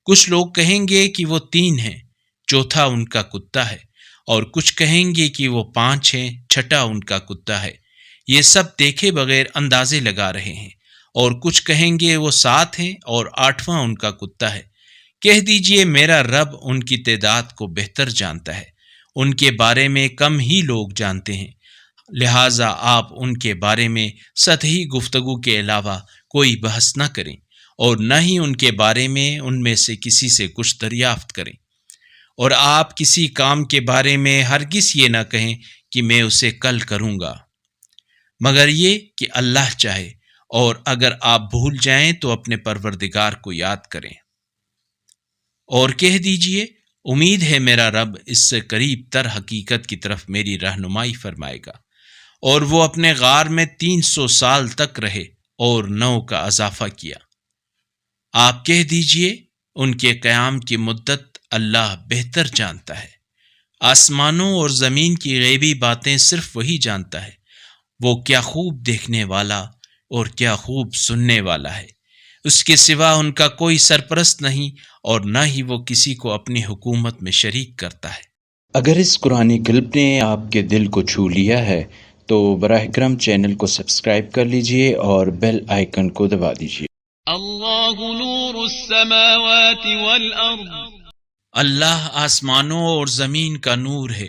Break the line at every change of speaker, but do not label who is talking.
کچھ لوگ کہیں گے کہ وہ 3 ہیں، چوتھا ان کا کتا ہے، اور کچھ کہیں گے کہ وہ 5 ہیں، چھٹا ان کا کتا ہے۔ یہ سب دیکھے بغیر اندازے لگا رہے ہیں۔ اور کچھ کہیں گے وہ 7 ہیں اور 8واں ان کا کتا ہے۔ کہہ دیجئے میرا رب ان کی تعداد کو بہتر جانتا ہے، ان کے بارے میں کم ہی لوگ جانتے ہیں، لہٰذا آپ ان کے بارے میں سطحی گفتگو کے علاوہ کوئی بحث نہ کریں، اور نہ ہی ان کے بارے میں ان میں سے کسی سے کچھ دریافت کریں۔ اور آپ کسی کام کے بارے میں ہرگز یہ نہ کہیں کہ میں اسے کل کروں گا، مگر یہ کہ اللہ چاہے، اور اگر آپ بھول جائیں تو اپنے پروردگار کو یاد کریں۔ اور کہہ دیجئے امید ہے میرا رب اس سے قریب تر حقیقت کی طرف میری رہنمائی فرمائے گا۔ اور وہ اپنے غار میں 300 سال تک رہے اور 9 کا اضافہ کیا۔ آپ کہہ دیجئے ان کے قیام کی مدت اللہ بہتر جانتا ہے۔ آسمانوں اور زمین کی غیبی باتیں صرف وہی جانتا ہے۔ وہ کیا خوب دیکھنے والا اور کیا خوب سننے والا ہے۔ اس کے سوا ان کا کوئی سرپرست نہیں، اور نہ ہی وہ کسی کو اپنی حکومت میں شریک کرتا ہے۔
اگر اس قرآنی کلپ نے آپ کے دل کو چھو لیا ہے تو براہ کرم چینل کو سبسکرائب کر لیجئے اور بیل آئیکن کو دبا دیجئے۔
اللہ نور السماوات والارض،
اللہ آسمانوں اور زمین کا نور ہے۔